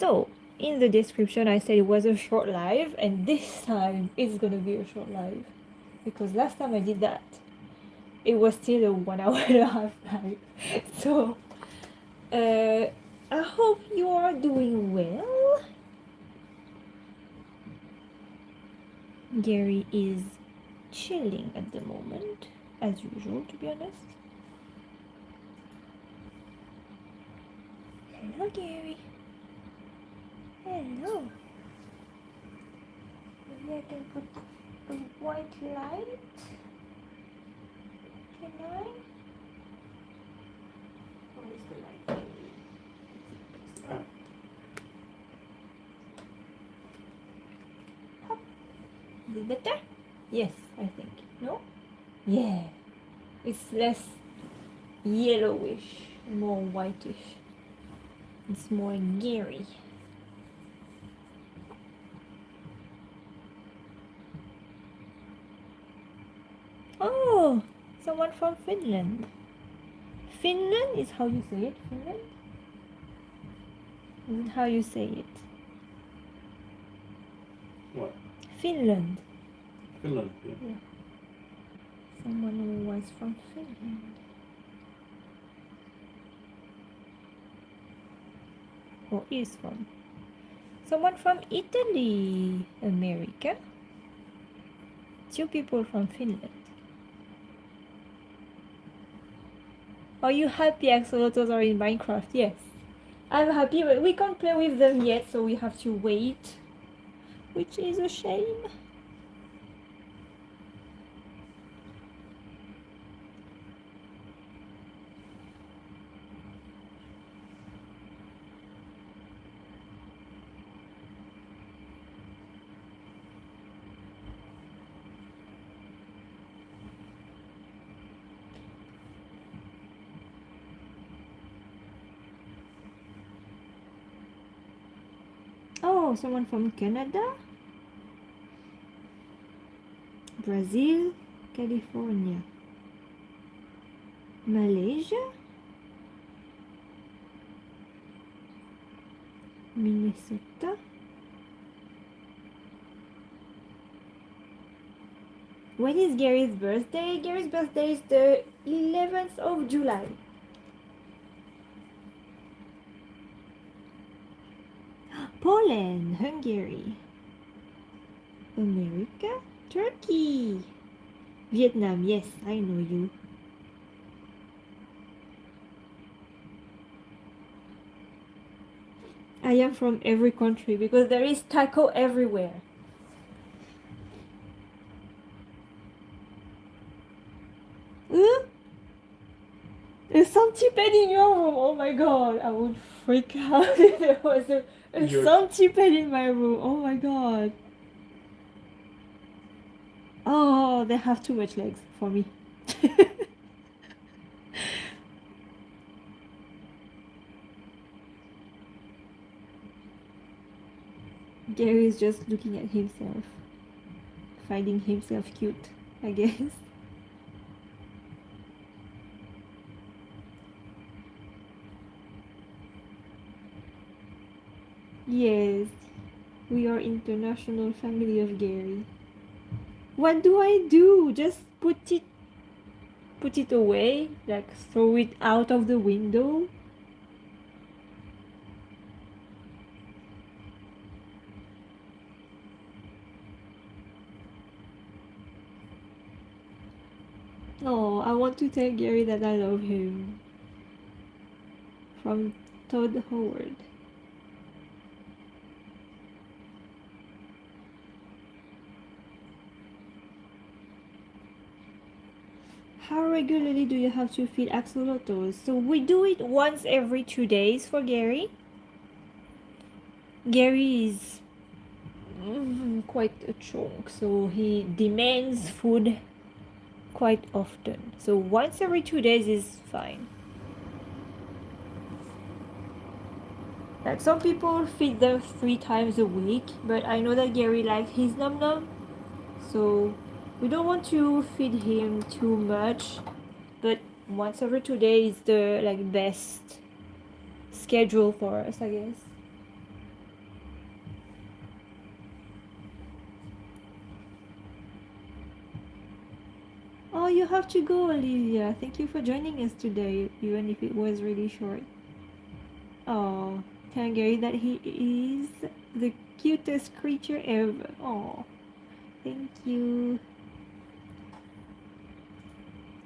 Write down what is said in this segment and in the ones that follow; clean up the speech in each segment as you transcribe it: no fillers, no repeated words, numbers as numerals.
So, in the description, I said it was a short live, and this time it's gonna be a short live because last time I did that, it was still a 1 hour and a half live. So, I hope you are doing well. Gary is chilling at the moment, as usual, to be honest. Hello, Gary. Hello. Maybe I can put a white light. Can I? Where is the light? Hop. Is it better? Yes, I think. No? Yeah. It's less yellowish, more whitish. It's more Gary. Oh, someone from Finland. Finland is how you say it? Finland? Is it how you say it? What? Finland. Finland, yeah. Yeah. Someone who was from Finland. Or is from. Someone from Italy. America. 2 people from Finland. Are you happy axolotls are in Minecraft? Yes. I'm happy, but we can't play with them yet, so we have to wait. Which is a shame. Oh, someone from Canada? Brazil? California? Malaysia? Minnesota? When is Gary's birthday? Gary's birthday is the 11th of July. Poland, Hungary, America, Turkey, Vietnam. Yes, I know you. I am from every country because there is taco everywhere. A centipede in your room. Oh my god, I would freak out if there was a centipede in my room. Oh my god. Oh, they have too much legs for me. Gary is just looking at himself, finding himself cute, I guess. Yes, we are international family of Gary. What do I do? Just put it away? Like throw it out of the window? Oh, I want to tell Gary that I love him. From Todd Howard. How regularly do you have to feed axolotls? So we do it once every 2 days for Gary. Gary is quite a chunk, so he demands food quite often. So once every 2 days is fine. Like some people feed them 3 times a week, but I know that Gary likes his num num, so we don't want to feed him too much, but once every 2 days is the best schedule for us, I guess. you have to go, Olivia. Thank you for joining us today, even if it was really short. Oh, tell Gary that he is the cutest creature ever. Oh, thank you.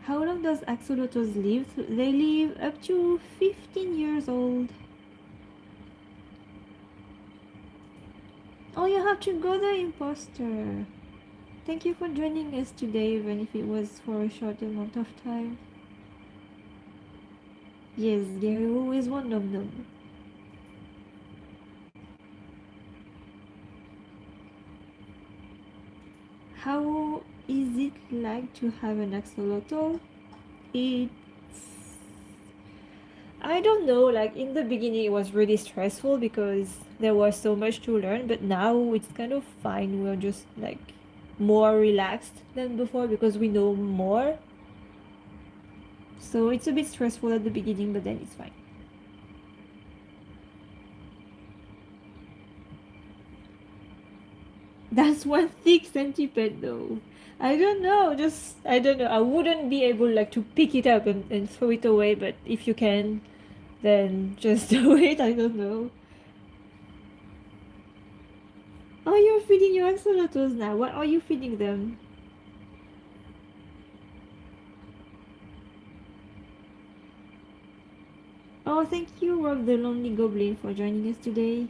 How long does axolotls live? They live up to 15 years old. Oh, you have to go there, imposter. Thank you for joining us today, even if it was for a short amount of time. Yes, Gary always one of them. How is it like to have an axolotl? It's, I don't know, like in the beginning it was really stressful because there was so much to learn, but now it's kind of fine. We're just like more relaxed than before because we know more. So it's a bit stressful at the beginning, but then it's fine. That's one thick centipede though. I don't know. I wouldn't be able like to pick it up and throw it away, but if you can, then just do it. I don't know. Oh, you're feeding your axolotls now. What are you feeding them? Oh, thank you, Rob the Lonely Goblin, for joining us today.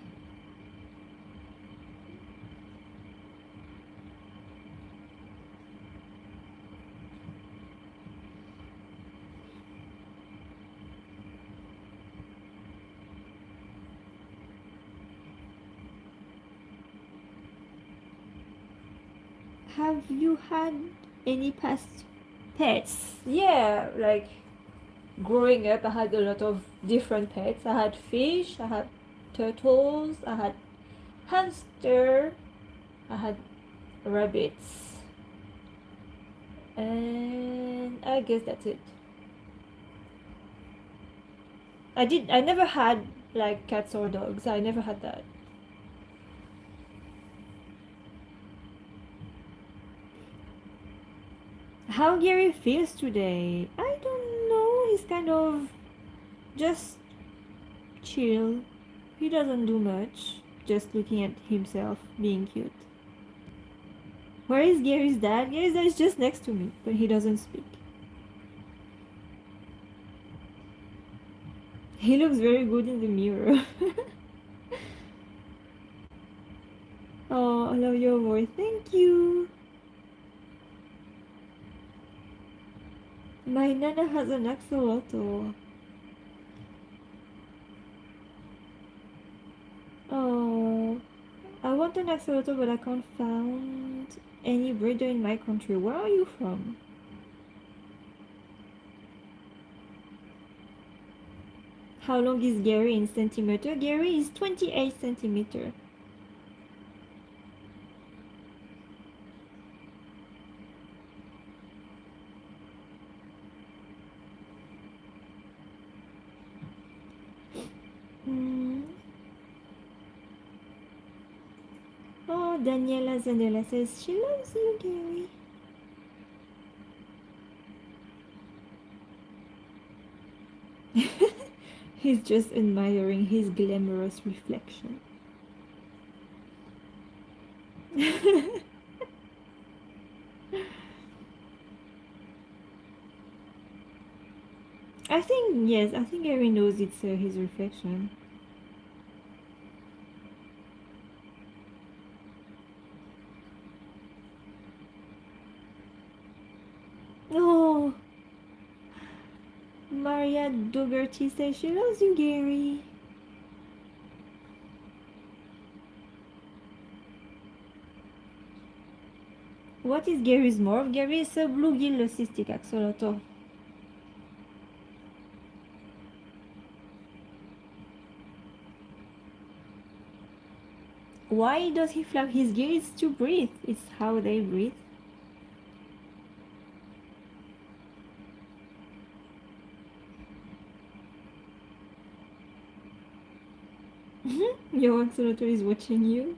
Have you had any past pets? Yeah, like growing up, I had a lot of different pets. I had fish, I had turtles, I had hamster, I had rabbits, and I guess that's it. I never had like cats or dogs. I never had that. How Gary feels today? I don't know. He's kind of just chill. He doesn't do much. Just looking at himself, being cute. Where is Gary's dad? Gary's dad is just next to me, but he doesn't speak. He looks very good in the mirror. Oh, I love your voice. Thank you. My nana has an axolotl. Oh, I want an axolotl, but I can't find any breeder in my country. Where are you from? How long is Gary in centimeter? Gary is 28 centimeter. Hmm. Oh, Daniela Zanella says she loves you, Gary. He's just admiring his glamorous reflection. I think, yes, I think Gary knows it's his reflection. Oh, Maria Dougherty says she loves you, Gary. What is Gary's morph? Gary is a bluegill cystic axolotl. Why does he flap his gills to breathe? It's how they breathe. Your axolotl is watching you.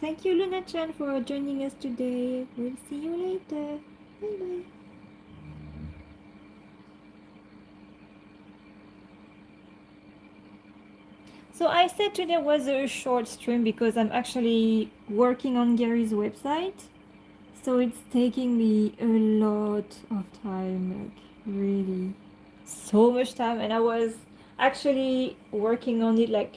Thank you, Luna Chan, for joining us today. We'll see you later. Bye bye. So I said today was a short stream because I'm actually working on Gary's website. So it's taking me a lot of time, like really so much time. And I was actually working on it like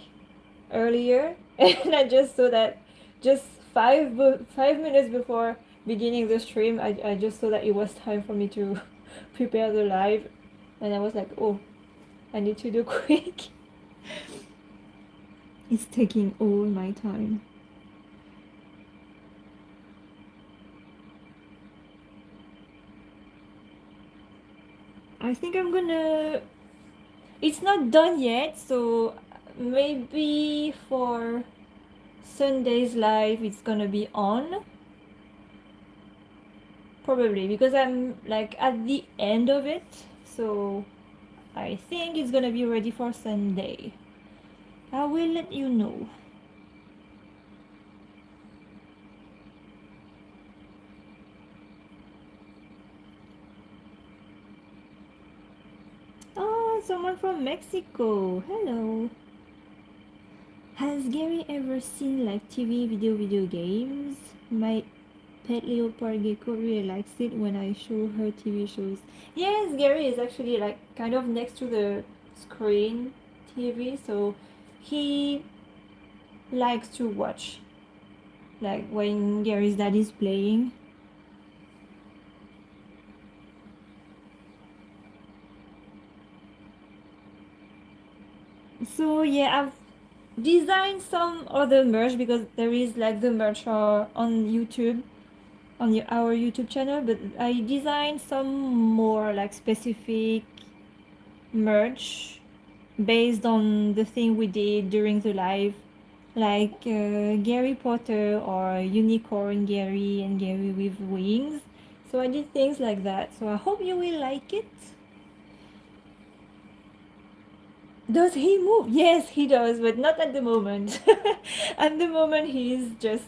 earlier, and I just saw that just 5 minutes before beginning the stream, I just saw that it was time for me to prepare the live, and I was like, oh, I need to do quick. It's taking all my time. I think I'm gonna. It's not done yet, so maybe for Sunday's live it's gonna be on. Probably because I'm like at the end of it, so I think it's gonna be ready for Sunday. I will let you know. Oh, someone from Mexico. Hello. Has Gary ever seen like TV, video games? My pet leopard gecko really likes it when I show her TV shows. Yes, Gary is actually like kind of next to the screen TV, so he likes to watch like when Gary's dad is playing. So yeah, I've designed some other merch because there is like the merch on YouTube, on our YouTube channel, but I designed some more like specific merch based on the thing we did during the live, like Gary Potter or Unicorn Gary and Gary with wings. So I did things like that. So I hope you will like it. Does he move? Yes, he does, but not at the moment. At the moment, he's just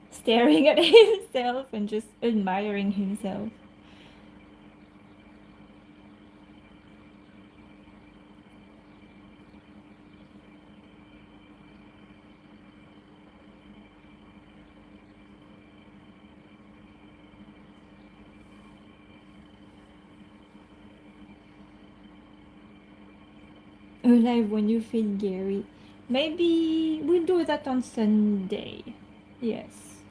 staring at himself and just admiring himself. Alive when you feed Gary. Maybe we'll do that on Sunday. Yes.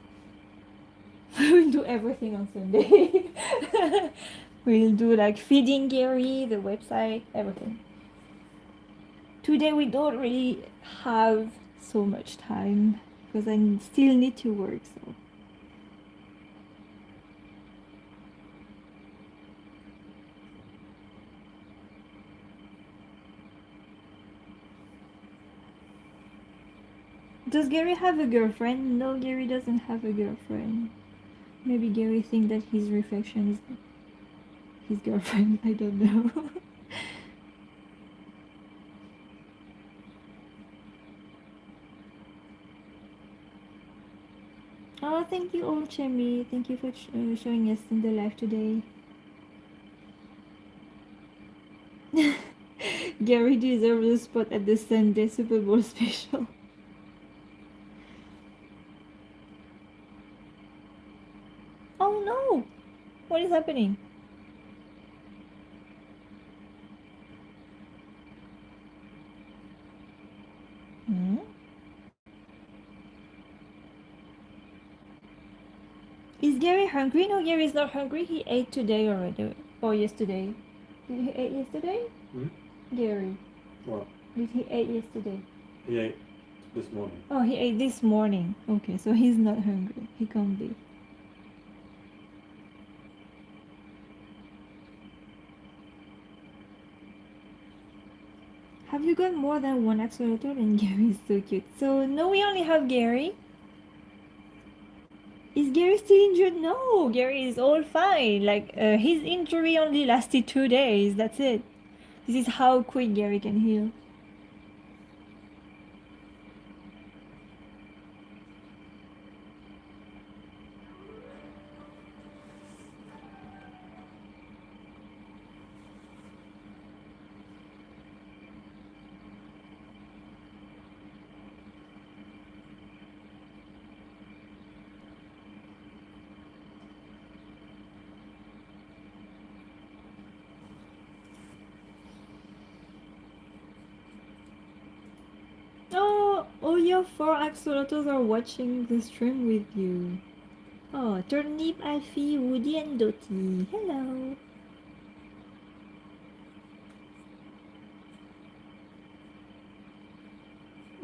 We'll do everything on Sunday. We'll do like feeding Gary, the website, everything. Today we don't really have so much time because I still need to work. So does Gary have a girlfriend? No, Gary doesn't have a girlfriend. Maybe Gary thinks that his reflection is his girlfriend. I don't know. Oh, thank you, old Chemi. Thank you for showing us in the live today. Gary deserves a spot at the Sunday Super Bowl special. Oh no! What is happening? Hmm? Is Gary hungry? No, Gary is not hungry. He ate today already. Or yesterday. Did he eat yesterday? Hmm? Gary. What? Did he eat yesterday? He ate this morning. Oh, he ate this morning. Okay, so he's not hungry. He can't be. Have you got more than one axolotl? And Gary is so cute. So, no, we only have Gary. Is Gary still injured? No, Gary is all fine. Like, his injury only lasted 2 days. That's it. This is how quick Gary can heal. Oh, your four axolotls are watching the stream with you. Oh, Turnip, Alfie, Woody, and Dottie. Hello.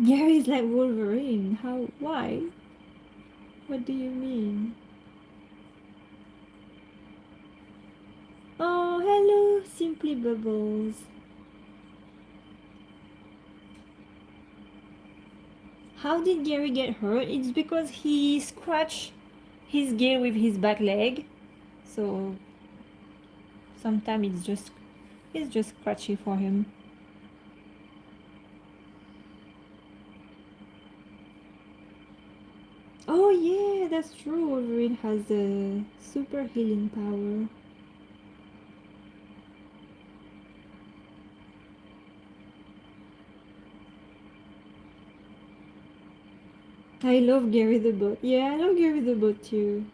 Gary's like Wolverine. How? Why? What do you mean? Oh, hello, Simply Bubbles. How did Gary get hurt? It's because he scratched his gear with his back leg. So sometimes it's just scratchy for him. Oh yeah, that's true. Wolverine has a super healing power. I love Gary the Bot. Yeah, I love Gary the Bot too.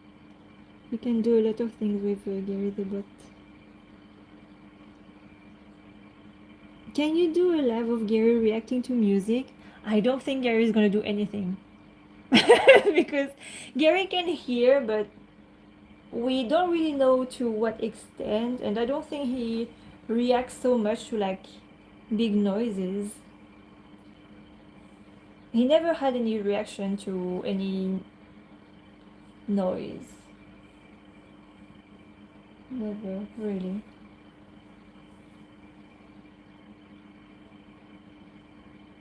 You can do a lot of things with Gary the Bot. Can you do a live of Gary reacting to music? I don't think Gary is gonna do anything. Because Gary can hear, but we don't really know to what extent, and I don't think he reacts so much to like big noises. He never had any reaction to any noise. Never, really.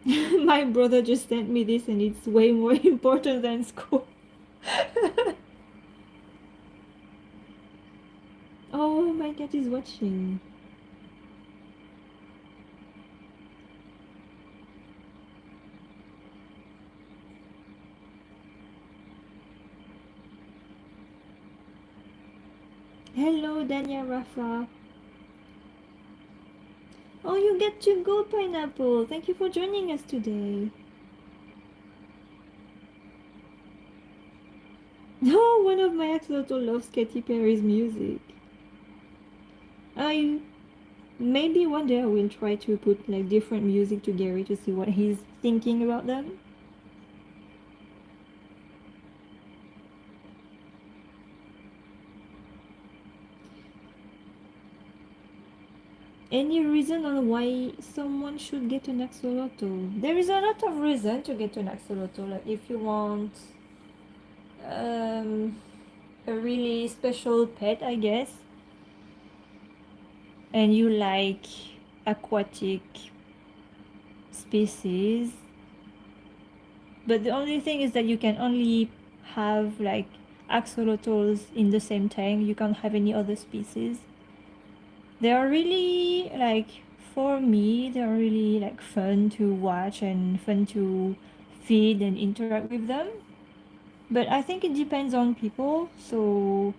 My brother just sent me this and it's way more important than school. Oh, my cat is watching. Hello, Dania Rafa. Oh, you get to go, Pineapple. Thank you for joining us today. Oh, one of my axolotl loves Katy Perry's music. I maybe one day I will try to put like different music to Gary to see what he's thinking about them. Any reason on why someone should get an axolotl? There is a lot of reason to get an axolotl. Like if you want um, a really special pet, I guess, and you like aquatic species, but the only thing is that you can only have like axolotls in the same tank. You can't have any other species. They are really like, for me they are really like fun to watch and fun to feed and interact with them, but I think it depends on people. So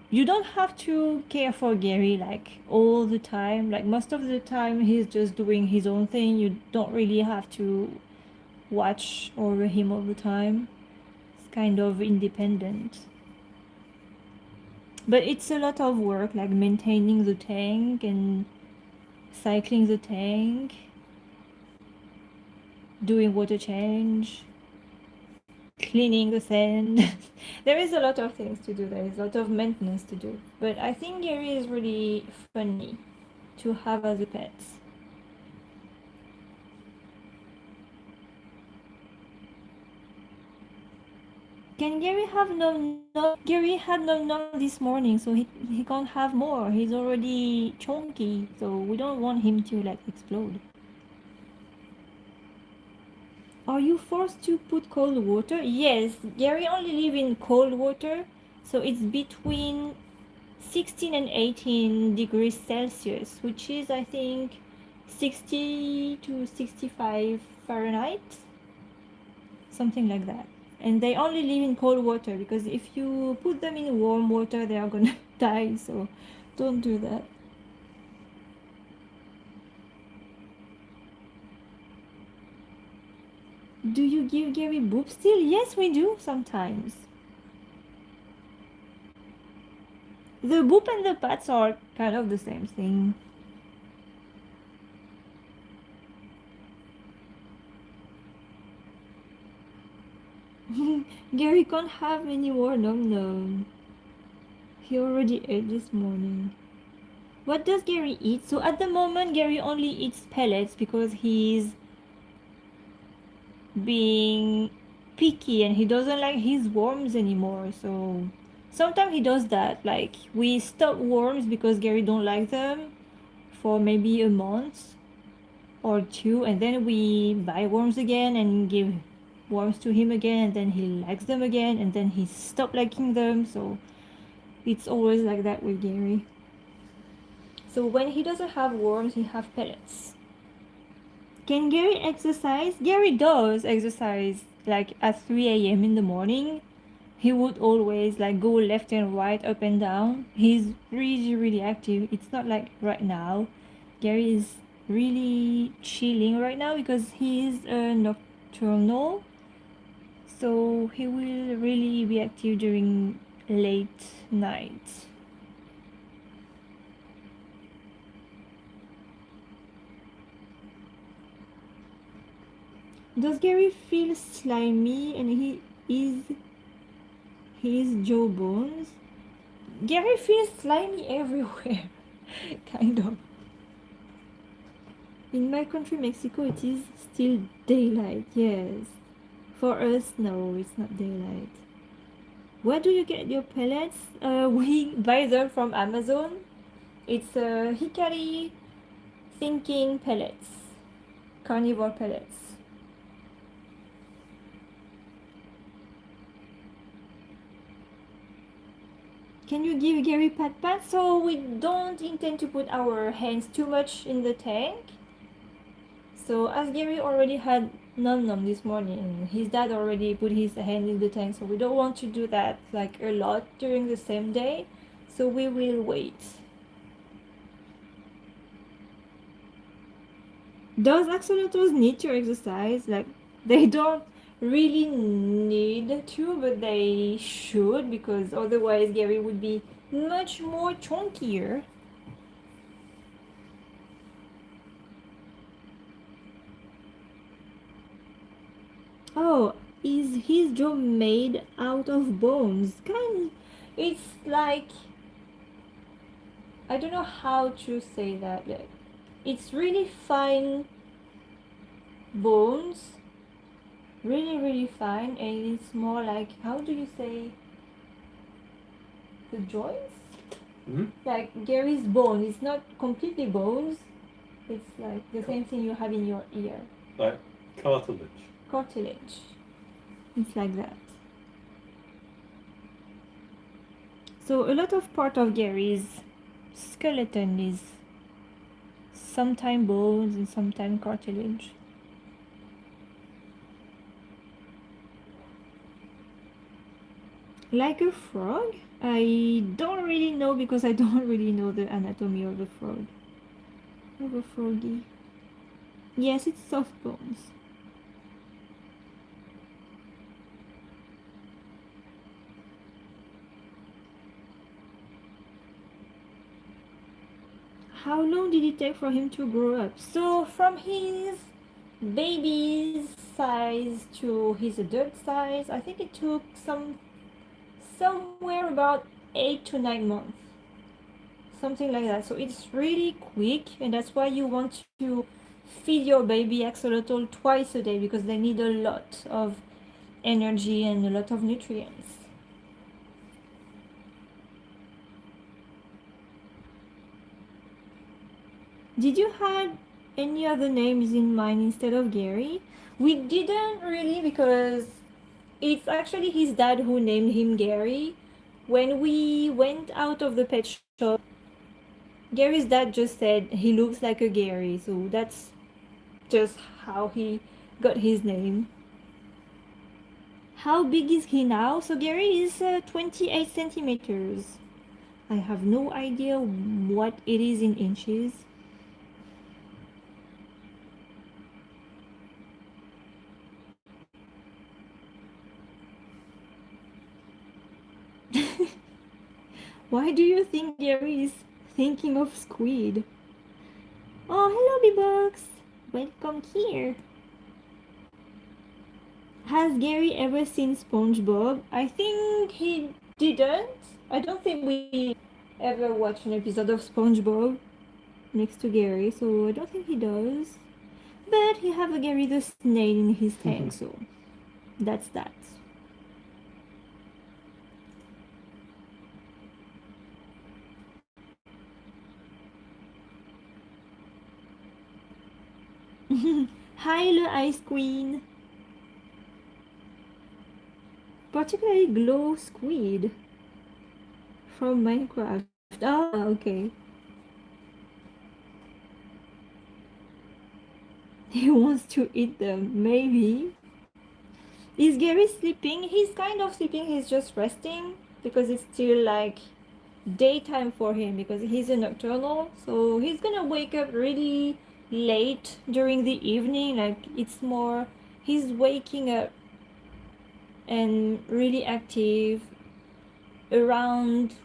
you don't have to care for Gary like all the time. Like most of the time he's just doing his own thing. You don't really have to watch over him all the time. It's kind of independent, but it's a lot of work, like maintaining the tank and cycling the tank, doing water change, cleaning the sand. There is a lot of things to do. There is a lot of maintenance to do. But I think Gary is really funny to have as a pet. Can Gary have no? Gary had no this morning, so he can't have more. He's already chunky, so we don't want him to like explode. Are you forced to put cold water? Yes, Gary only live in cold water, so it's between 16 and 18 degrees Celsius, which is I think 60 to 65 Fahrenheit, something like that. And they only live in cold water because if you put them in warm water, they are gonna die. So don't do that. Do you give Gary boop still? Yes, we do sometimes. The boop and the pats are kind of the same thing. Gary can't have any more num num. He already ate this morning. What does Gary eat? So at the moment, Gary only eats pellets because he's being picky and he doesn't like his worms anymore. So sometimes he does that. Like we stop worms because Gary don't like them for maybe a month or two, and then we buy worms again and give worms to him again, and then he likes them again, and then he stop liking them. So it's always like that with Gary. So when he doesn't have worms, he have pellets. Can Gary exercise? Gary does exercise like at 3 a.m. in the morning. He would always like go left and right, up and down. He's really, really active. It's not like right now. Gary is really chilling right now because he is a nocturnal. So he will really be active during late night. Does Gary feel slimy and he is his jawbones? Gary feels slimy everywhere, kind of. In my country, Mexico, it is still daylight, yes. For us, no, it's not daylight. Where do you get your pellets? We buy them from Amazon. It's Hikari thinking pellets, carnivore pellets. Can you give Gary pat pat? So we don't intend to put our hands too much in the tank. So as Gary already had Num Num this morning, his dad already put his hand in the tank, so we don't want to do that like a lot during the same day. So we will wait. Does axolotls need to exercise? Like they don't really need to, but they should because otherwise Gary would be much more chunkier. Oh, is his jaw made out of bones? It's like I don't know how to say that. Like, it's really fine bones, really really fine, and it's more like how do you say the joints? Hmm? Like Gary's bone, it's not completely bones. It's like the same thing you have in your ear, Like cartilage. cartilage. It's like that. So a lot of part of Gary's skeleton is sometimes bones and sometimes cartilage. Like a frog? I don't really know because I don't really know the anatomy of a frog. Of a froggy. Yes, it's soft bones. How long did it take for him to grow up? So from his baby's size to his adult size, I think it took somewhere about 8 to 9 months, something like that. So it's really quick, and that's why you want to feed your baby axolotl twice a day because they need a lot of energy and a lot of nutrients. Did you have any other names in mind instead of Gary? We didn't really because it's actually his dad who named him Gary. When we went out of the pet shop, Gary's dad just said he looks like a Gary, so that's just how he got his name. How big is he now? So Gary is 28 centimeters. I have no idea what it is in inches. Why do you think Gary is thinking of squid? Oh, hello, B-Box. Welcome here. Has Gary ever seen SpongeBob? I think he didn't. I don't think we ever watched an episode of SpongeBob next to Gary, so I don't think he does. But he have a Gary the snail in his tank, so that's that. Hi, the Ice Queen. Particularly glow squid from Minecraft. Oh, okay. He wants to eat them, maybe. Is Gary sleeping? He's kind of sleeping, he's just resting because it's still like daytime for him because he's a nocturnal. So he's gonna wake up really late during the evening. Like it's more, he's waking up and really active around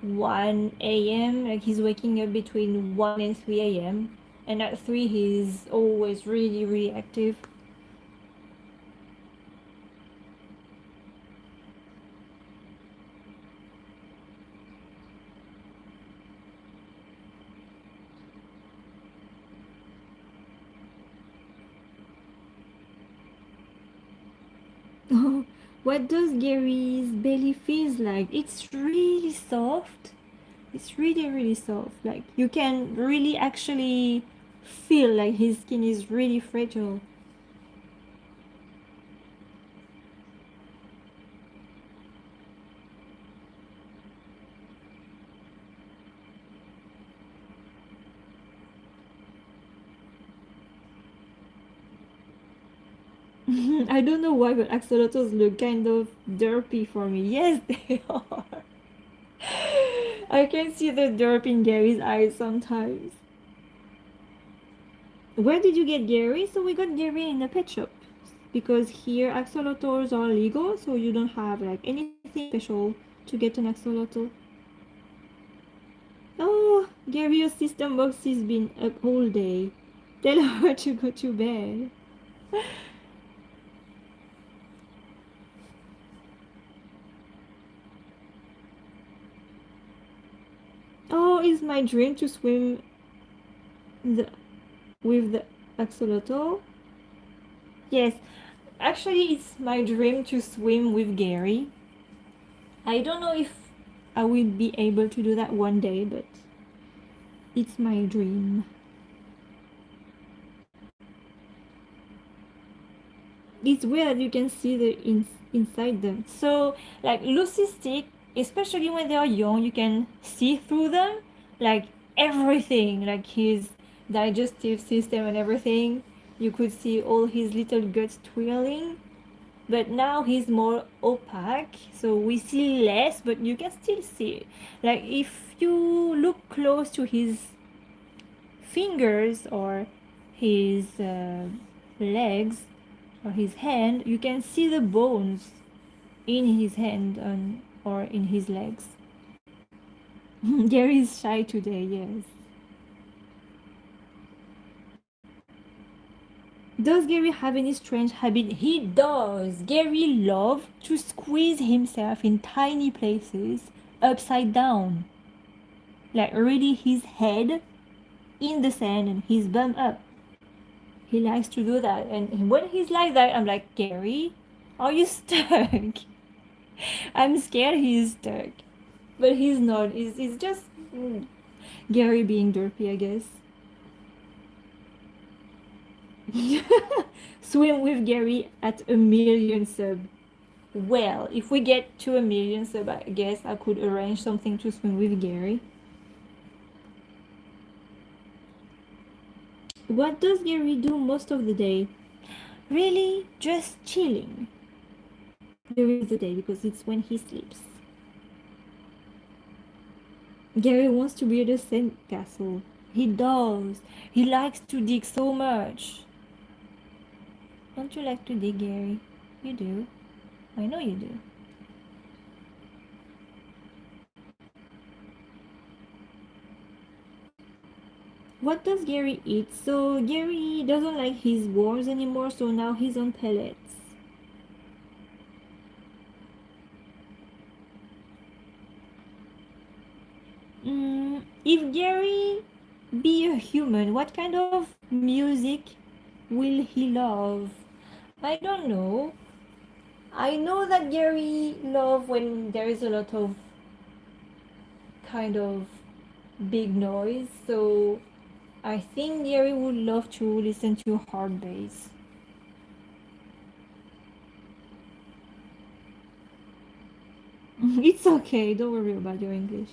1 a.m. Like he's waking up between 1 and 3 a.m. And at 3 he's always really, really active. What does Gary's belly feels like? It's really soft. It's really, really soft. Like you can really actually feel like his skin is really fragile. I don't know why, but axolotls look kind of derpy for me. Yes, they are. I can see the derp in Gary's eyes sometimes. Where did you get Gary? So we got Gary in the pet shop. Because here axolotls are legal, so you don't have like anything special to get an axolotl. Oh, Gary, your sister Moxie's been up all day. Tell her to go to bed. Oh, it's my dream to swim the, with the axolotl. Yes, actually, it's my dream to swim with Gary. I don't know if I will be able to do that one day, but it's my dream. It's weird you can see the inside them. So, like leucistic, especially when they are young, you can see through them, like everything, like his digestive system and everything. You could see all his little guts twirling. But now he's more opaque, so we see less, but you can still see it. Like if you look close to his fingers or his legs or his hand, you can see the bones in his hand or in his legs. Gary is shy today, yes. Does Gary have any strange habit? He does. Gary loves to squeeze himself in tiny places upside down. Like really his head in the sand and his bum up. He likes to do that. And when he's like that, I'm like, Gary, are you stuck? I'm scared he's stuck. But he's not. He's just Gary being derpy, I guess. Swim with Gary at 1 million sub. Well, if we get to 1 million sub, I guess I could arrange something to swim with Gary. What does Gary do most of the day? Really, just chilling during the day because it's when he sleeps. Gary wants to build a sandcastle. He does. He likes to dig so much. Don't you like to dig, Gary? You do. I know you do. What does Gary eat? So Gary doesn't like his worms anymore, so now he's on pellets. If Gary be a human, what kind of music will he love? I don't know. I know that Gary love when there is a lot of kind of big noise, so I think Gary would love to listen to hard bass. It's okay, don't worry about your English.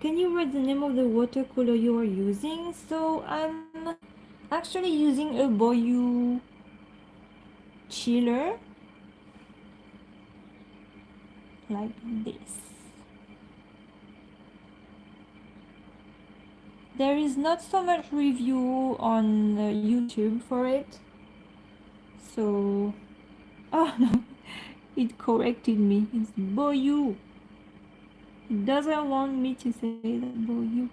Can you read the name of the watercolor you are using? So I'm actually using a Boyu chiller like this. There is not so much review on YouTube for it. So, oh no, it corrected me. It's Boyu. It doesn't want me to say that Boyu.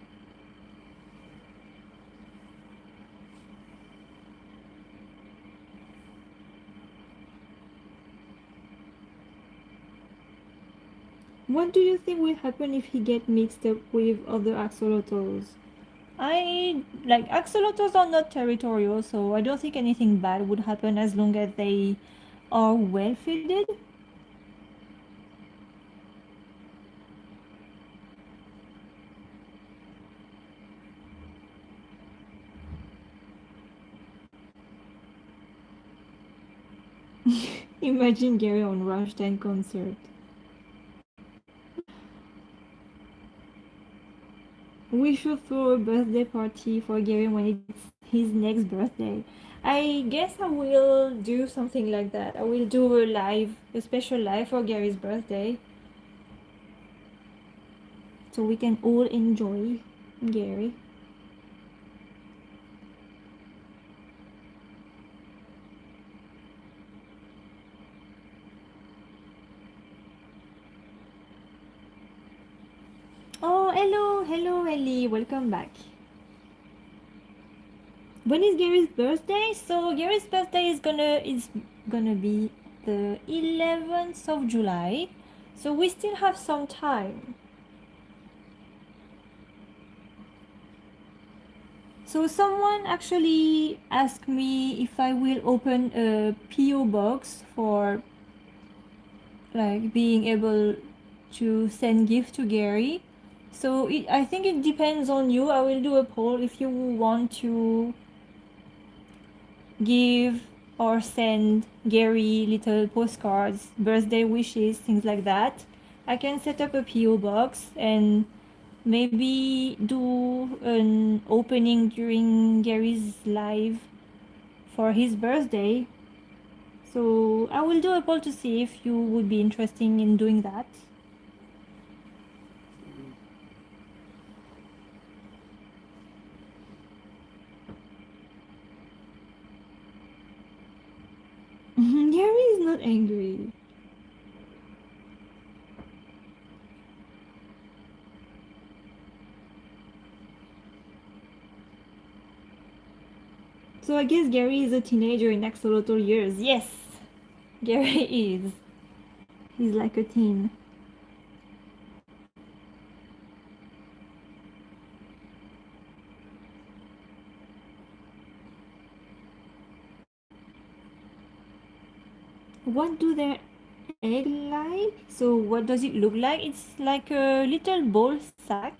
What do you think will happen if he get mixed up with other axolotls? I like axolotls are not territorial, so I don't think anything bad would happen as long as they are well fed. Imagine Gary on Rammstein concert. We should throw a birthday party for Gary when it's his next birthday. I guess I will do something like that. I will do a special live for Gary's birthday. So we can all enjoy Gary. Oh, hello Ellie, welcome back. When is Gary's birthday? So Gary's birthday is gonna be the 11th of July. So we still have some time. So someone actually asked me if I will open a PO box for like being able to send gift to Gary. So I think it depends on you. I will do a poll if you want to give or send Gary little postcards, birthday wishes, things like that. I can set up a PO box and maybe do an opening during Gary's live for his birthday. So I will do a poll to see if you would be interested in doing that. Gary is not angry. So I guess Gary is a teenager in axolotl years. Yes, Gary is. He's like a teen. What do their egg like? So what does it look like? It's like a little ball sack,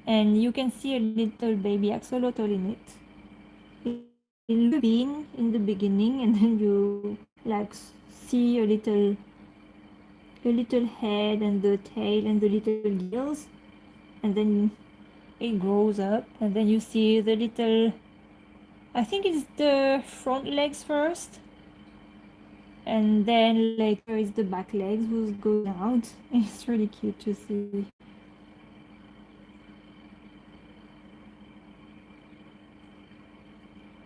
and you can see a little baby axolotl in it. It looks like a bean in the beginning, and then you like see a little head and the tail and the little gills, and then it grows up, and then you see the little, I think it's the front legs first, and then later is the back legs who's going out. It's really cute to see.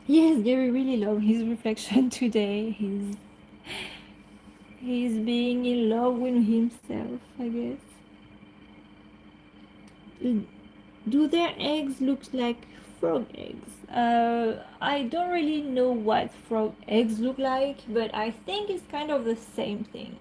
Yes, Gary really loved his reflection today. He's being in love with himself, I guess. Do their eggs look like frog eggs. I don't really know what frog eggs look like, but I think it's kind of the same thing.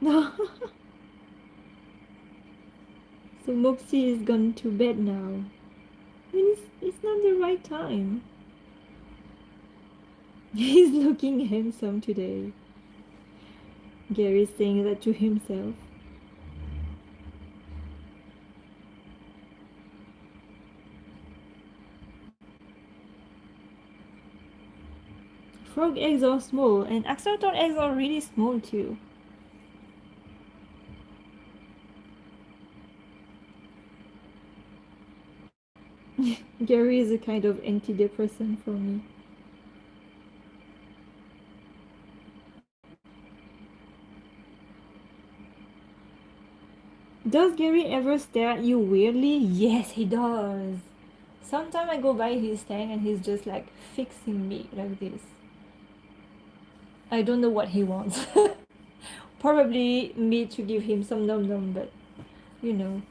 No. So Moxie is gone to bed now. I mean, it's not the right time. He's looking handsome today. Gary's saying that to himself. Frog eggs are small, and axolotl eggs are really small too. Gary is a kind of antidepressant for me. Does Gary ever stare at you weirdly? Yes, he does. Sometimes I go by his tank and he's just like fixing me like this. I don't know what he wants. Probably me to give him some num num, but you know.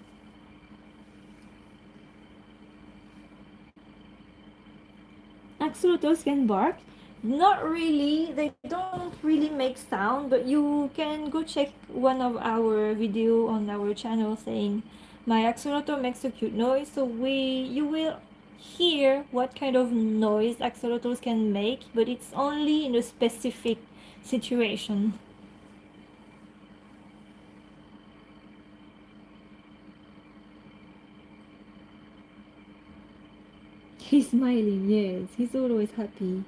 Axolotls can bark. Not really. They don't really make sound, but you can go check one of our video on our channel saying my axolotl makes a cute noise. So you will hear what kind of noise axolotls can make, but it's only in a specific situation. He's smiling, yes. He's always happy.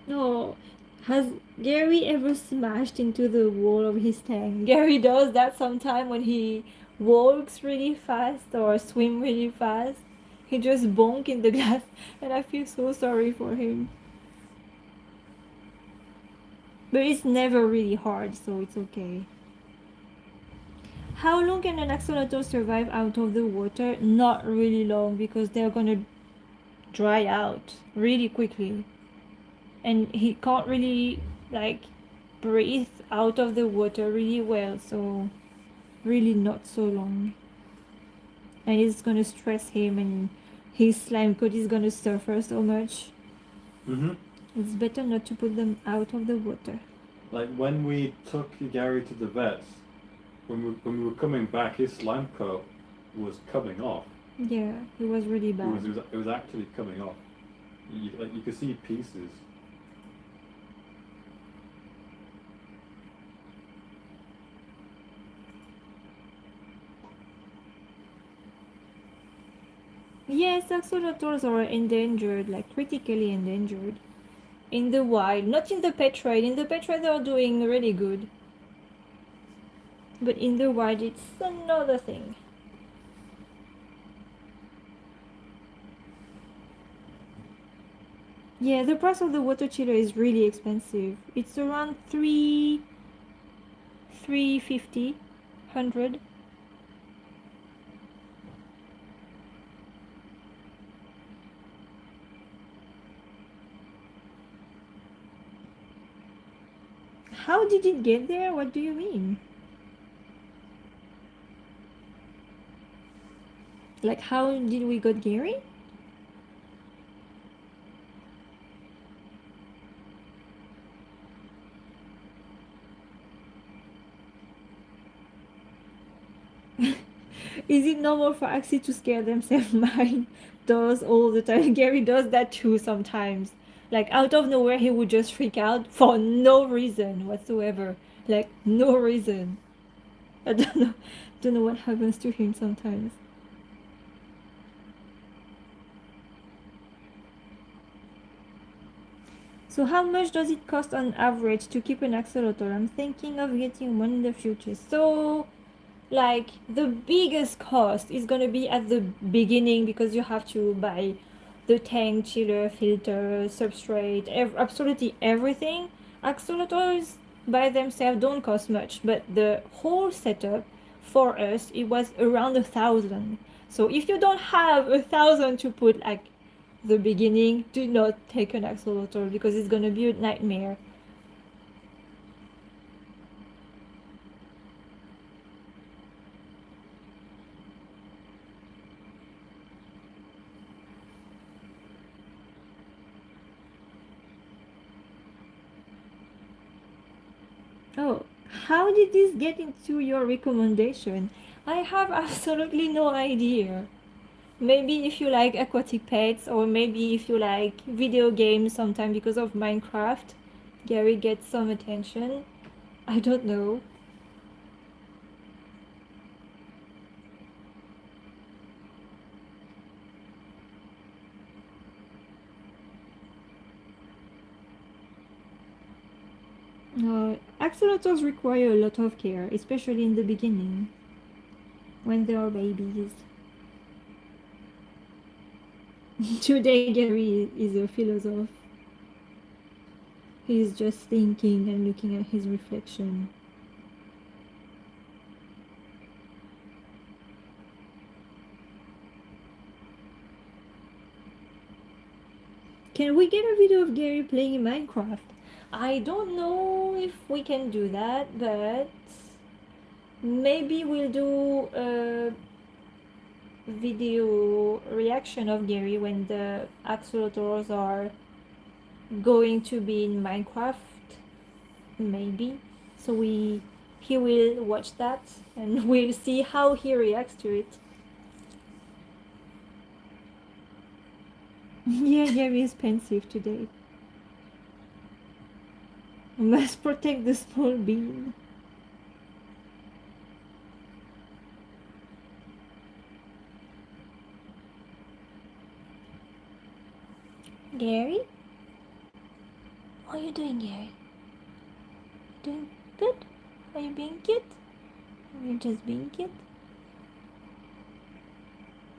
No, has Gary ever smashed into the wall of his tank? Gary does that sometime when he walks really fast or swim really fast. He just bonk in the glass, and I feel so sorry for him. But it's never really hard, so it's okay. How long can an axolotl survive out of the water? Not really long, because they're gonna dry out really quickly. And he can't really like breathe out of the water really well, so really not so long. And it's gonna stress him, and his slime coat is gonna suffer so much. It's better not to put them out of the water. Like when we took Gary to the vets, when we were coming back, his slime coat was coming off. Yeah, it was really bad. It was actually coming off. You could see pieces. Yes, axolotls are endangered, like critically endangered. In the wild, not in the pet trade. In the pet trade, they're doing really good. But in the wild, it's another thing. Yeah, the price of the water chiller is really expensive. It's around 350, 100. How did it get there? What do you mean? Like, how did we got Gary? Is it normal for Axie to scare themselves? Mine does all the time. Gary does that too sometimes. Like, out of nowhere, he would just freak out for no reason whatsoever. Like, no reason. I don't know what happens to him sometimes. So how much does it cost on average to keep an axolotl? I'm thinking of getting one in the future. So like the biggest cost is gonna be at the beginning, because you have to buy the tank, chiller, filter, substrate, absolutely everything. Axolotls by themselves don't cost much, but the whole setup for us, it was around 1,000. So if you don't have 1,000 to put like the beginning, do not take an axolotl because it's gonna be a nightmare. Oh, how did this get into your recommendation? I have absolutely no idea. Maybe if you like aquatic pets, or maybe if you like video games sometime because of Minecraft, Gary gets some attention. I don't know. Axolotls require a lot of care, especially in the beginning, when they are babies. Today, Gary is a philosopher. He's just thinking and looking at his reflection. Can we get a video of Gary playing in Minecraft? I don't know if we can do that, but maybe we'll do a video reaction of Gary when the axolotls are going to be in Minecraft, maybe. So he will watch that and we'll see how he reacts to it. Yeah, Gary is pensive today. Must protect the small bean. Gary? What are you doing, Gary? Doing good? Are you being cute? Are you just being cute?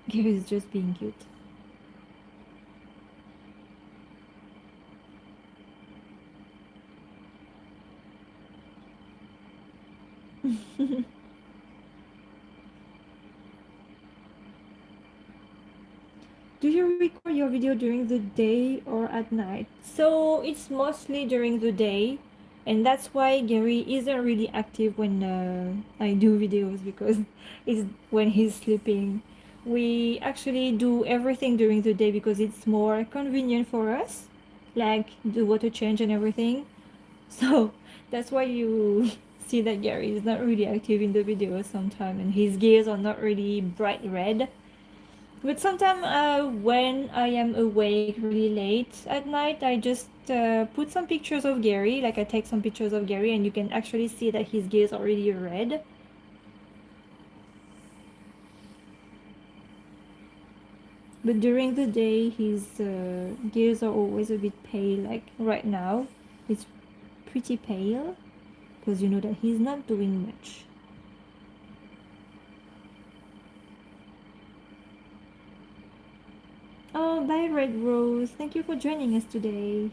Gary is just being cute. Do you record your video during the day or at night? So it's mostly during the day, and that's why Gary isn't really active when I do videos, because it's when he's sleeping. We actually do everything during the day because it's more convenient for us, like the water change and everything. So that's why you see that Gary is not really active in the videos sometimes, and his gears are not really bright red. But sometimes when I am awake really late at night, I just put some pictures of Gary. Like I take some pictures of Gary, and you can actually see that his gears are really red. But during the day, his gears are always a bit pale. Like right now, it's pretty pale because you know that he's not doing much. Oh, bye, Red Rose. Thank you for joining us today.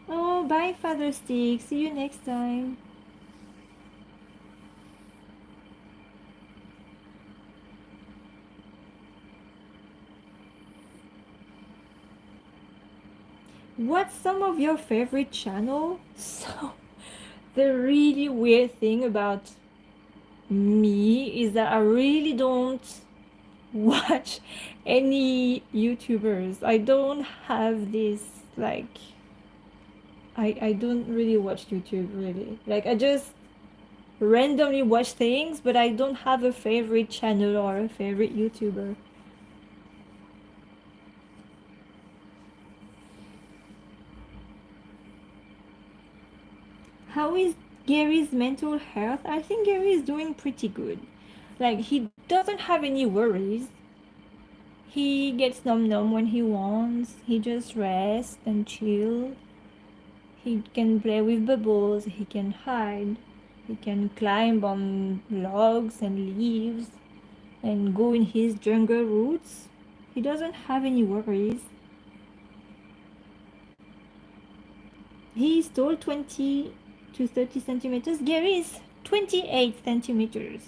Oh, bye, Father Stick. See you next time. What's some of your favorite channel? So, the really weird thing about me is that I really don't watch any YouTubers. I don't have this, like, I don't really watch YouTube really. Like, I just randomly watch things, but I don't have a favorite channel or a favorite YouTuber. How is Gary's mental health? I think Gary is doing pretty good. Like, he doesn't have any worries. He gets num num when he wants. He just rests and chill. He can play with bubbles. He can hide. He can climb on logs and leaves and go in his jungle roots. He doesn't have any worries. He is tall 20 to 30 centimeters. Gary is 28 centimeters.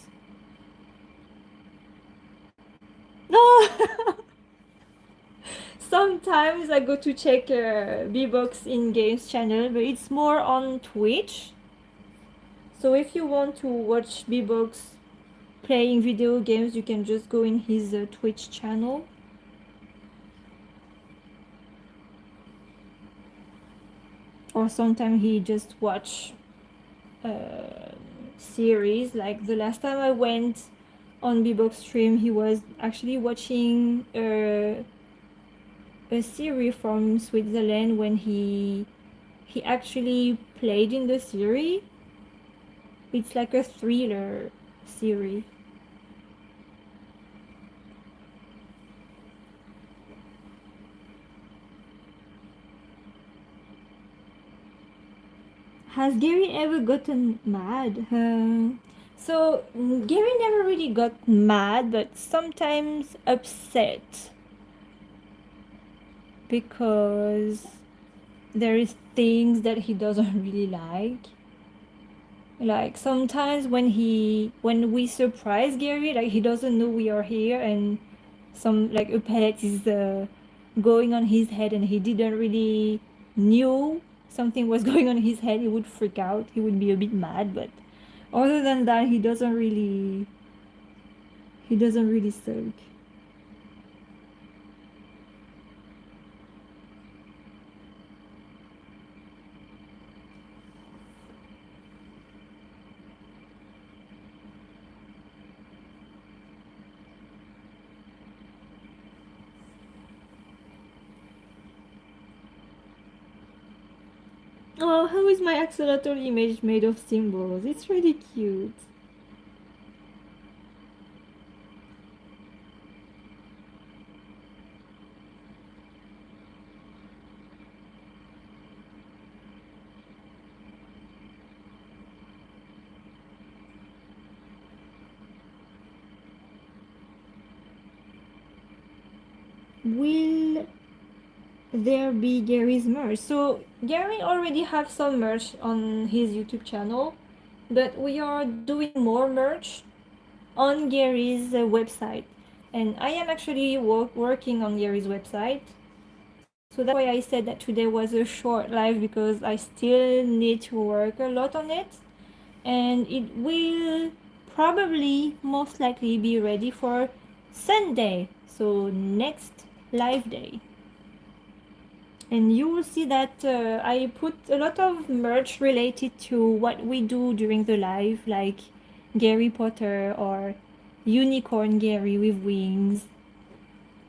sometimes I go to check B-Box in Games channel, but it's more on Twitch. So if you want to watch B-Box playing video games, you can just go in his Twitch channel. Or sometimes he just watch series. Like the last time I went on B-Box stream, he was actually watching a series from Switzerland when he actually played in the series. It's like a thriller series. Has Gary ever gotten mad? So Gary never really got mad, but sometimes upset because there is things that he doesn't really like. Like sometimes when we surprise Gary, like he doesn't know we are here, and some like a pellet is going on his head, and he didn't really knew something was going on his head, he would freak out. He would be a bit mad, but other than that, he doesn't really sulk. Oh, how is my axolotl image made of symbols? It's really cute. Will there be Gary's merch? So Gary already have some merch on his YouTube channel, but we are doing more merch on Gary's website, and I am actually working on Gary's website. So that's why I said that today was a short live, because I still need to work a lot on it, and it will probably most likely be ready for Sunday, so next live day. And you will see that I put a lot of merch related to what we do during the live, like Gary Potter or Unicorn Gary with wings.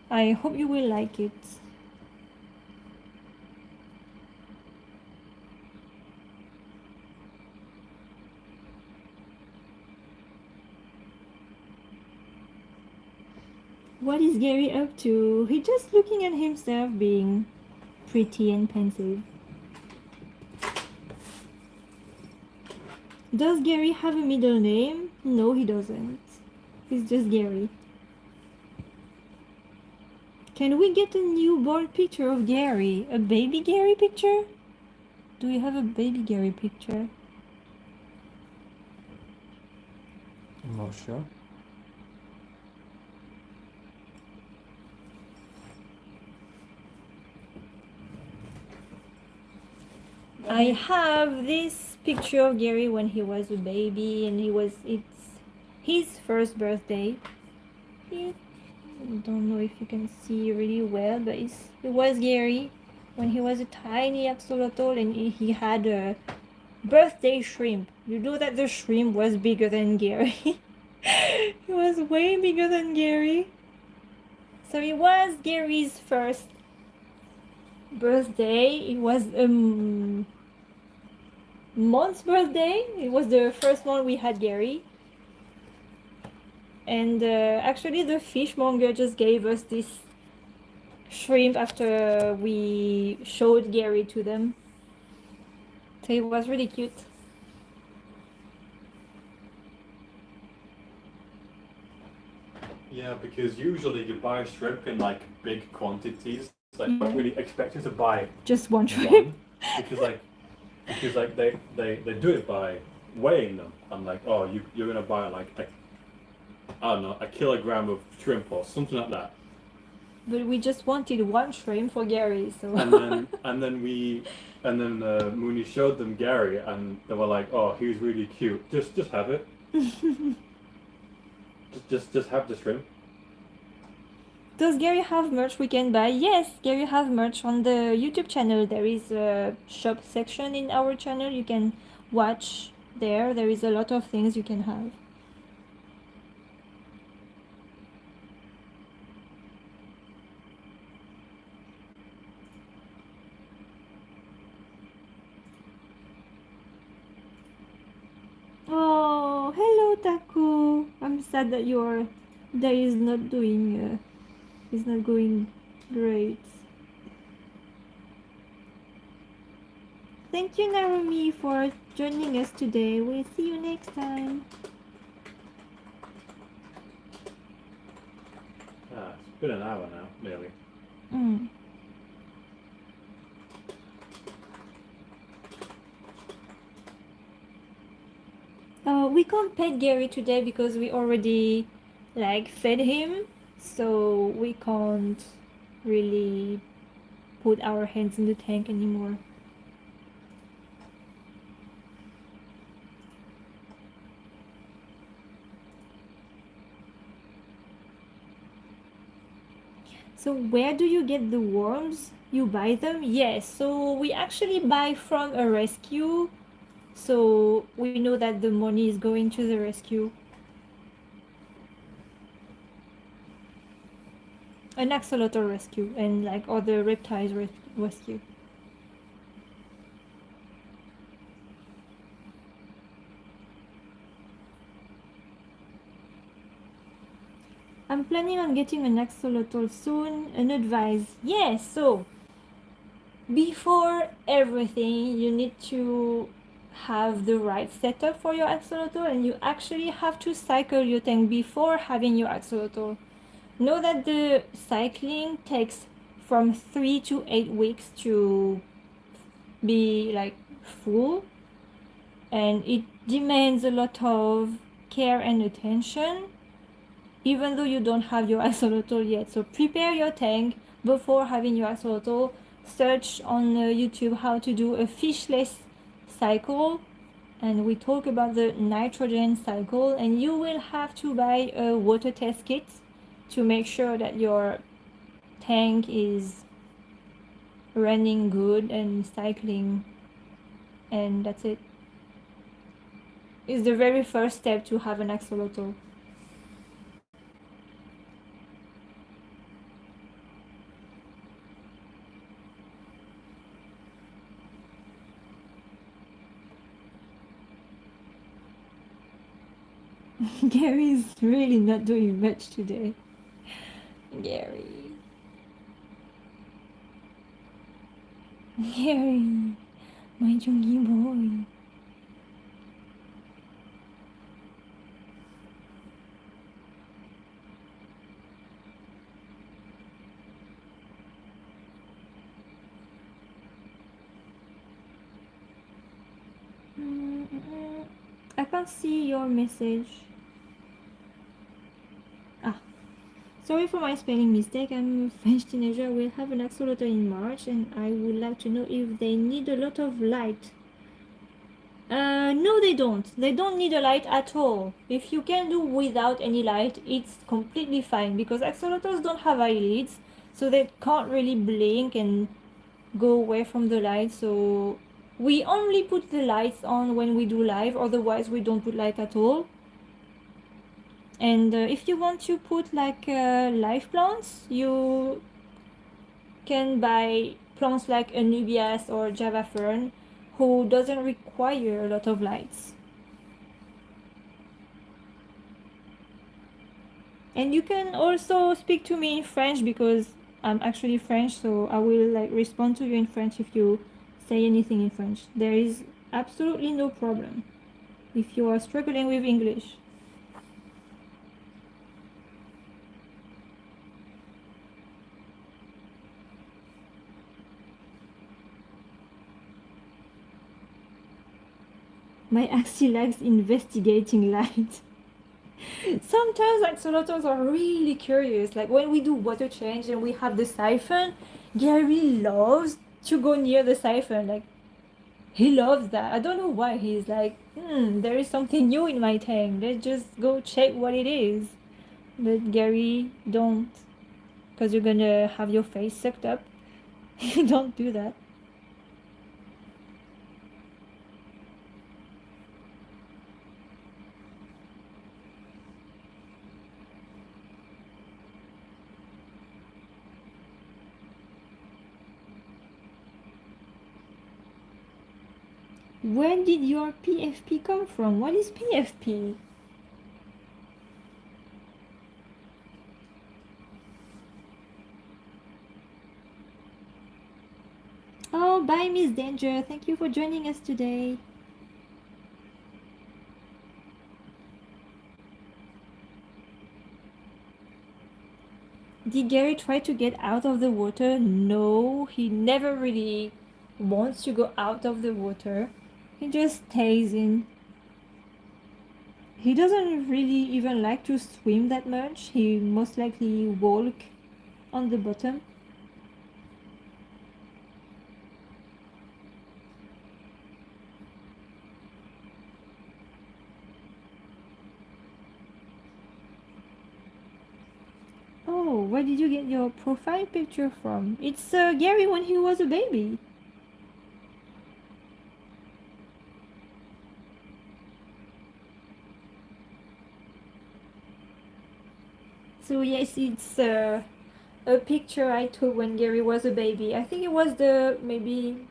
I hope you will like it. What is Gary up to? He's just looking at himself being pretty and pensive. Does Gary have a middle name? No, he doesn't. He's just Gary. Can we get a newborn picture of Gary? A baby Gary picture? Do we have a baby Gary picture? I'm not sure. I have this picture of Gary when he was a baby, and it's his first birthday. I don't know if you can see really well, but it was Gary when he was a tiny axolotl, and he had a birthday shrimp. You know that the shrimp was bigger than Gary. It was way bigger than Gary. So it was Gary's first birthday. It was month's birthday. It was the first one we had Gary. And actually the fishmonger just gave us this shrimp after we showed Gary to them. So it was really cute. Yeah, because usually you buy shrimp in like big quantities. Like, don't really expect you to buy just one shrimp. because they do it by weighing them. I'm like, oh, you're gonna buy like I don't know, a kilogram of shrimp or something like that. but we just wanted one shrimp for Gary, so. and then Mooney showed them Gary, and they were like, "Oh, he's really cute. Just have it. Just have the shrimp." Does Gary have merch we can buy? Yes, Gary have merch on the YouTube channel. There is a shop section in our channel. You can watch there. There is a lot of things you can have. Oh, hello Taku. I'm sad that your day is not is not going great. Thank you Narumi for joining us today. We'll see you next time. It's been an hour now, nearly. Mm. We can't pet Gary today because we already fed him, so we can't really put our hands in the tank anymore. So where do you get the worms? You buy them? Yes, so we actually buy from a rescue, so we know that the money is going to the rescue. An axolotl rescue and other reptiles rescue. I'm planning on getting an axolotl soon. An advice. Yes, so before everything, you need to have the right setup for your axolotl, and you actually have to cycle your tank before having your axolotl. Know that the cycling takes from 3 to 8 weeks to be full, and it demands a lot of care and attention even though you don't have your axolotl yet. So prepare your tank before having your axolotl. Search on YouTube how to do a fishless cycle, and we talk about the nitrogen cycle, and you will have to buy a water test kit to make sure that your tank is running good and cycling, and that's it. It's the very first step to have an axolotl. Gary's really not doing much today. Gary. Gary, my chunky boy. I can't see your message. Ah, sorry for my spelling mistake. I'm a French teenager. We'll have an axolotl in March, and I would like to know if they need a lot of light. No, they don't. They don't need a light at all. If you can do without any light, it's completely fine because axolotls don't have eyelids, so they can't really blink and go away from the light. So we only put the lights on when we do live, otherwise we don't put light at all. And if you want to put live plants, you can buy plants like Anubias or Java Fern, who doesn't require a lot of lights. And you can also speak to me in French because I'm actually French, so I will respond to you in French if you say anything in French. There is absolutely no problem if you are struggling with English. My Axie likes investigating light. Sometimes axolotls are really curious. Like when we do water change and we have the siphon, Gary loves to go near the siphon. Like he loves that. I don't know why. He's like, there is something new in my tank. Let's just go check what it is. But Gary, don't, because you're gonna have your face sucked up. Don't do that. When did your PFP come from? What is PFP? Oh, bye, Miss Danger. Thank you for joining us today. Did Gary try to get out of the water? No, he never really wants to go out of the water. He just stays in. He doesn't really even like to swim that much. He most likely walk on the bottom. Oh, where did you get your profile picture from? It's Gary when he was a baby. So yes, it's a picture I took when Gary was a baby. I think it was the maybe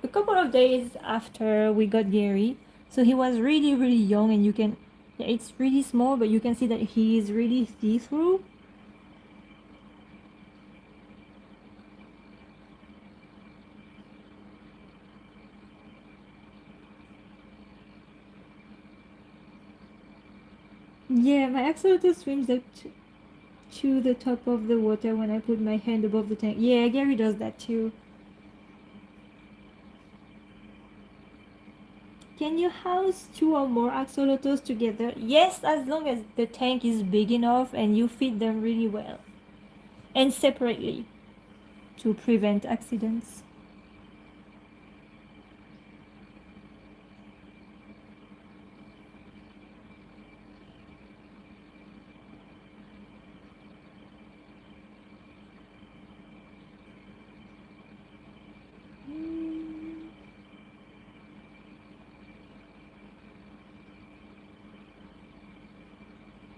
a couple of days after we got Gary. So he was really young, and you can, yeah, it's really small, but you can see that he is really see-through. Yeah, my axolotl swims up to the top of the water when I put my hand above the tank. Yeah, Gary does that too. Can you house 2 or more axolotls together? Yes, as long as the tank is big enough and you feed them really well. And separately to prevent accidents.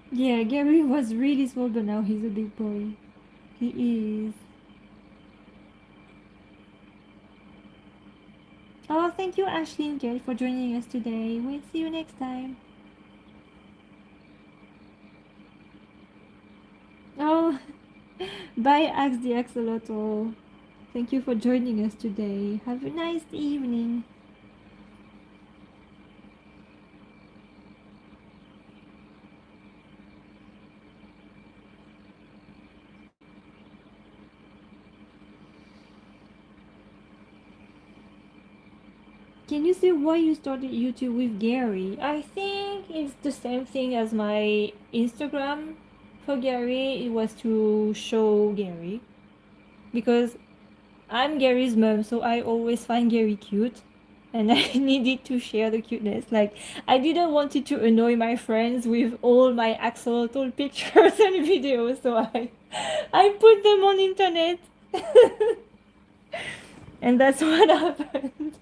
Yeah, Gary was really small, but now he's a big boy. He is. Oh, thank you, Ashley and Jade, for joining us today. We'll see you next time. Oh, bye, Axe the Axolotl. Thank you for joining us today. Have a nice evening. Can you say why you started YouTube with Gary? I think it's the same thing as my Instagram for Gary. It was to show Gary. Because I'm Gary's mom, so I always find Gary cute. And I needed to share the cuteness. Like, I didn't want it to annoy my friends with all my axolotl pictures and videos, so I put them on internet. And that's what happened.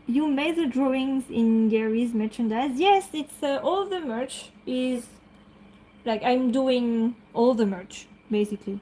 You made the drawings in Gary's merchandise? Yes, it's all the merch is like I'm doing all the merch basically.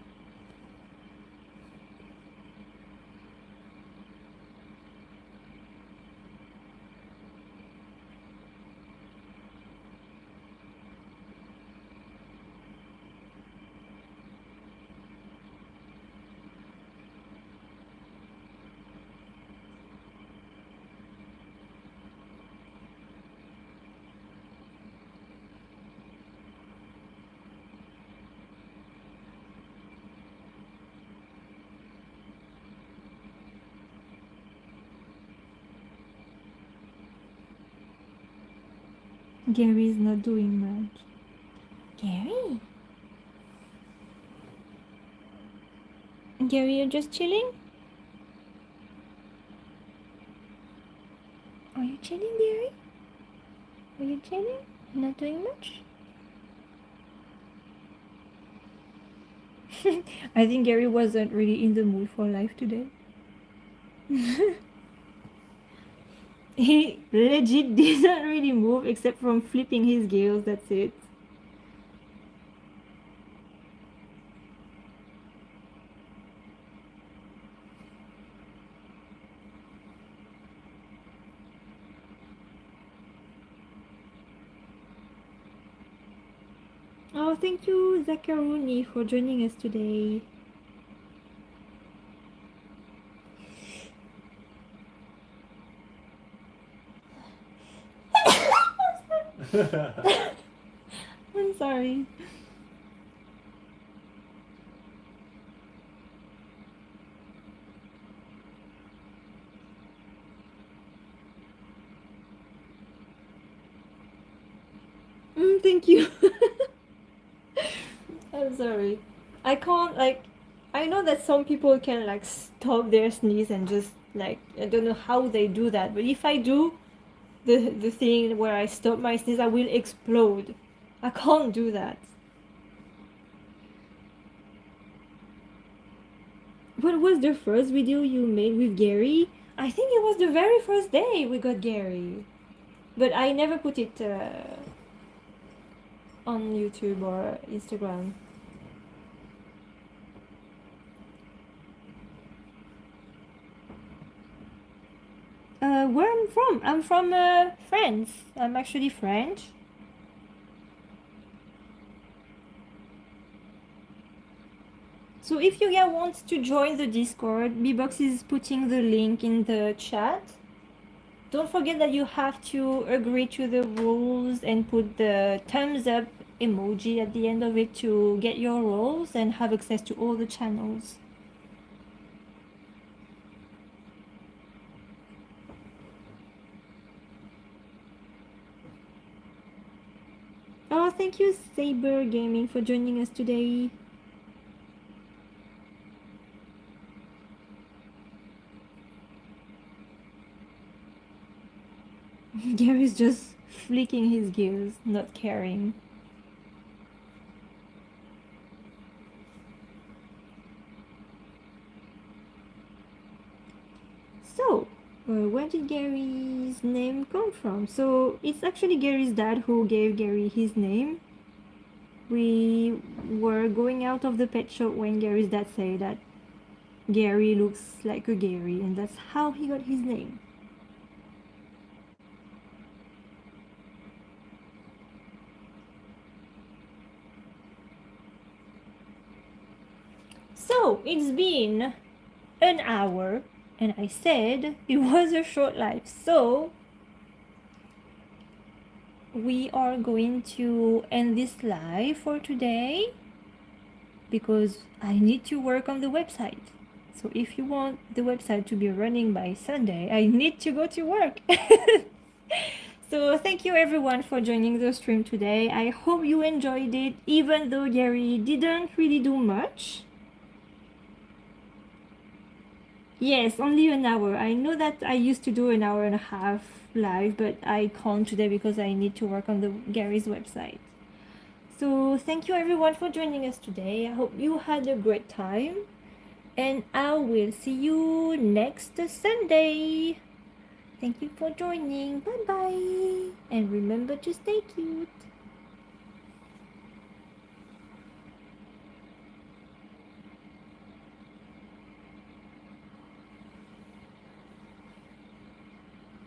Gary is not doing much. Gary? Gary, you're just chilling? Are you chilling, Gary? Are you chilling? Not doing much? I think Gary wasn't really in the mood for life today. He legit didn't really move except from flipping his gills, that's it. Oh, thank you, Zakaruni, for joining us today. I'm sorry. Thank you. I'm sorry. I can't, like, I know that some people can, like, stop their sneeze and just, like, I don't know how they do that, but if I do the thing where I stop my sneeze, I will explode. I can't do that. What was the first video you made with Gary? I think it was the very first day we got Gary. But I never put it on YouTube or Instagram. Where I'm from? I'm from France. I'm actually French. So if you guys want to join the Discord, Bbox is putting the link in the chat. Don't forget that you have to agree to the rules and put the thumbs up emoji at the end of it to get your roles and have access to all the channels. Oh, thank you, Saber Gaming, for joining us today. Gary's just flicking his gills, not caring. So, where did Gary's name come from? So, it's actually Gary's dad who gave Gary his name. We were going out of the pet shop when Gary's dad said that Gary looks like a Gary, and that's how he got his name. So, it's been an hour, and I said it was a short life. So, we are going to end this live for today because I need to work on the website. So if you want the website to be running by Sunday, I need to go to work. So thank you everyone for joining the stream today. I hope you enjoyed it, even though Gary didn't really do much. Yes, only an hour. I know that I used to do an hour and a half live, but I can't today because I need to work on the Gary's website. So thank you everyone for joining us today. I hope you had a great time, and I will see you next Sunday. Thank you for joining. Bye bye. And remember to stay cute.